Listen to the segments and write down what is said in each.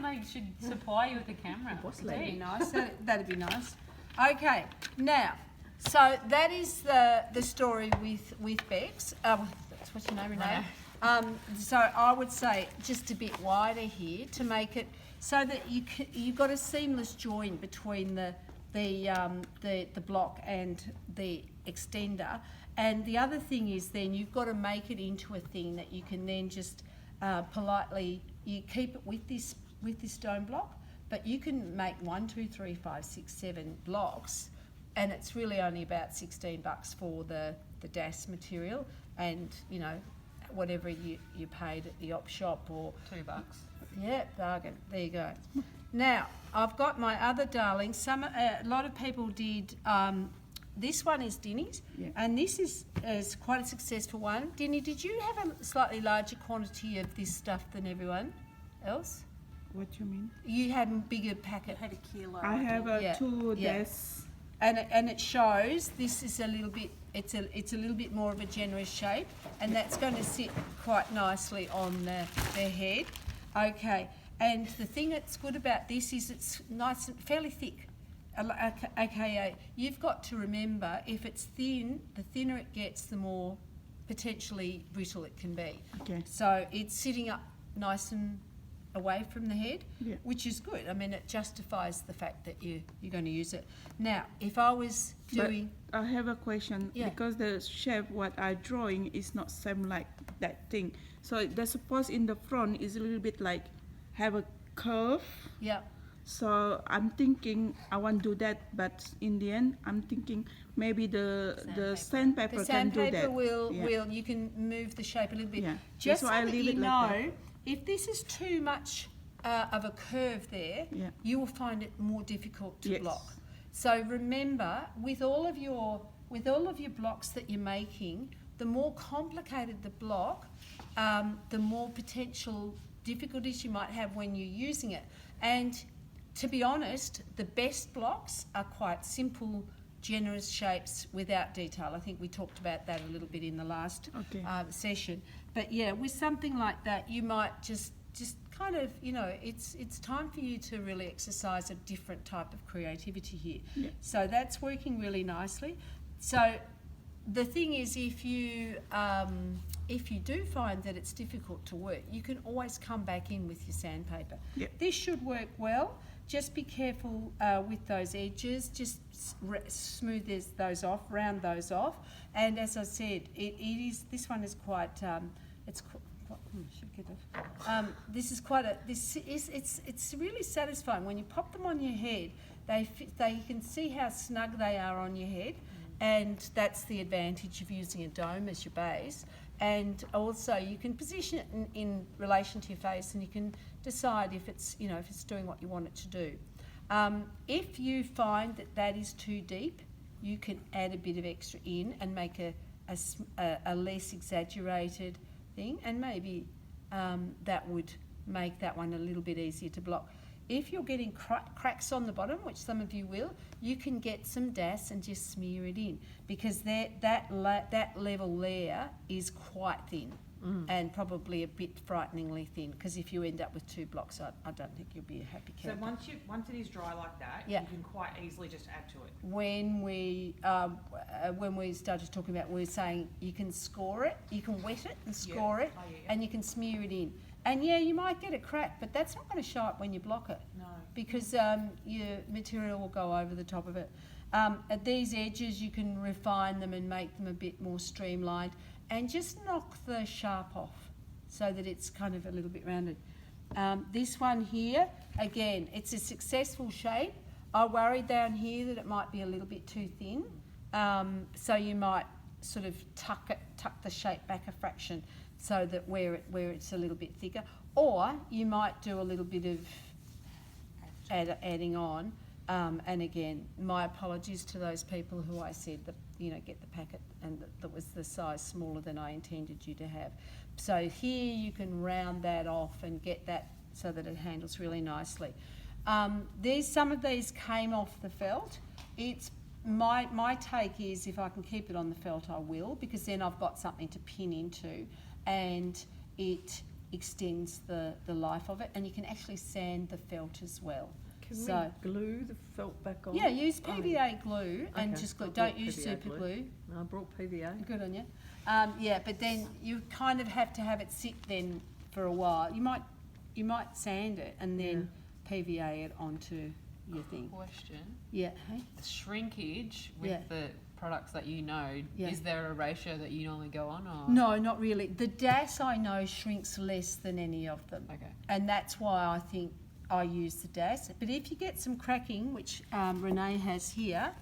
They should supply you with a camera. That'd be nice. That'd be nice. Okay, now, so that is the story with Bex. That's what you know, Renee. So I would say just a bit wider here to make it so that you've got a seamless join between the block and the extender. And the other thing is then you've got to make it into a thing that you can then just politely, you keep it with this stone block, but you can make 1, 2, 3, 5, 6, 7 blocks, and it's really only about $16 for the DAS material, and you know, whatever you paid at the op shop or $2. Yeah, bargain. There you go. Now I've got my other darling. A lot of people did. This one is Dinny's, and this is quite a successful one. Dinny, did you have a slightly larger quantity of this stuff than everyone else? What do you mean? You had a bigger packet. I had a kilo. I have 2 DAS. And it shows this is a little bit. It's a little bit more of a generous shape, and that's going to sit quite nicely on their head. Okay, and the thing that's good about this is it's nice and fairly thick. AKA, you've got to remember, if it's thin, the thinner it gets, the more potentially brittle it can be. Okay. So it's sitting up nice and away from the head, which is good. I mean, it justifies the fact that you're going to use it. Now, if I was doing... But I have a question, because the shape what I'm drawing is not same like that thing. So the suppose in the front is a little bit like have a curve. Yeah. So I'm thinking I want to do that, but in the end I'm thinking maybe the sandpaper can do that. The sandpaper will you can move the shape a little bit. Yeah. Just so I that leave you it know, like that. if this is too much of a curve there, you will find it more difficult to block. So remember, with all of your blocks that you're making, the more complicated the block, the more potential difficulties you might have when you're using it. And to be honest, the best blocks are quite simple, generous shapes without detail. I think we talked about that a little bit in the last session. But yeah, with something like that, you might just kind of, you know, it's time for you to really exercise a different type of creativity here. Yeah. So that's working really nicely. So the thing is, if you do find that it's difficult to work, you can always come back in with your sandpaper. Yeah. This should work well. Just be careful with those edges. Just smooth those off, round those off. And as I said, it is. This one is quite. It's really satisfying when you pop them on your head. You can see how snug they are on your head, and that's the advantage of using a dome as your base. And also you can position it in relation to your face, and you can decide if it's doing what you want it to do. If you find that is too deep, you can add a bit of extra in and make a less exaggerated thing, and maybe that would make that one a little bit easier to block. If you're getting cracks on the bottom, which some of you will, you can get some DAS and just smear it in, because that level there is quite thin and probably a bit frighteningly thin, because if you end up with 2 blocks, I don't think you'll be a happy camper. So once it is dry like that, you can quite easily just add to it. When we started talking about, we were saying you can score it, you can wet it and score it, and you can smear it in. And you might get a crack, but that's not going to show up when you block it. No. Because your material will go over the top of it. At these edges, you can refine them and make them a bit more streamlined, and just knock the sharp off so that it's kind of a little bit rounded. This one here, again, it's a successful shape. I worried down here that it might be a little bit too thin, so you might sort of tuck the shape back a fraction, so that where it's a little bit thicker, or you might do a little bit of adding on. And again, my apologies to those people who I said that get the packet and that was the size smaller than I intended you to have. So here you can round that off and get that so that it handles really nicely. Some of these came off the felt. It's my take is, if I can keep it on the felt, I will, because then I've got something to pin into, and it extends the life of it, and you can actually sand the felt as well. Can So- we glue the felt back on? Yeah, use PVA glue and Okay, just glue. I Don't brought use PVA super glue. I brought PVA. Good on you. Yeah, but then you kind of have to have it sit then for a while. You might sand it and then PVA it onto your thing. Question. Yeah. Hey? The shrinkage with Yeah. the products that you know, Yeah. is there a ratio that you normally go on? Or? No, not really. The DAS I know shrinks less than any of them. Okay. And that's why I think I use the DAS. But if you get some cracking, which Renee has here,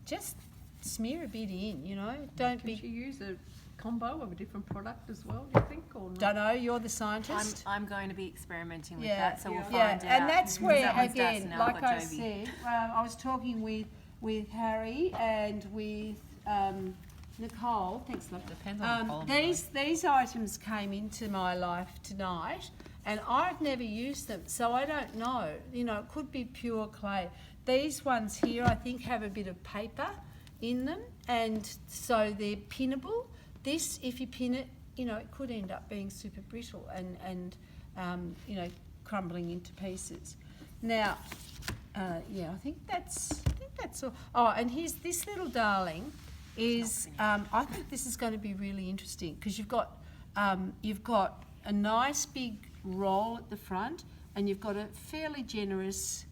just smear a bit in, you know. Don't Can be... you use a combo of a different product as well, do you think, or not? Don't know, you're the scientist. I'm going to be experimenting with Yeah, that, so we'll yeah, find out. and that's because where, that one's DAS again, and I've like got I Jovi. said, I was talking with Harry and with Nicole. Thanks, love. Depends on the polymer. These items came into my life tonight, and I've never used them, so I don't know. You know, it could be pure clay. These ones here, I think, have a bit of paper in them, and so they're pinnable. This, if you pin it, you know, it could end up being super brittle and you know, crumbling into pieces. Now, yeah, I think that's all. Oh, and here's this little darling. Is I think this is going to be really interesting because you've got a nice big roll at the front, and you've got a fairly generous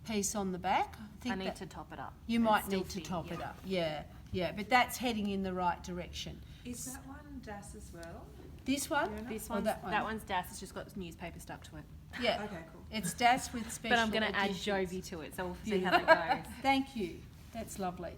piece on the back. I need to top it up. You and might still need to fit, top it yeah. up. Yeah, yeah, but that's heading in the right direction. Is that one DAS as well? This one? This Or one's, that one? that one's DAS, it's just got newspaper stuck to it. Yeah. Okay, cool. It's DAS with special But I'm going to add additions. Jovi to it, so we'll see how that goes. Thank you. That's lovely.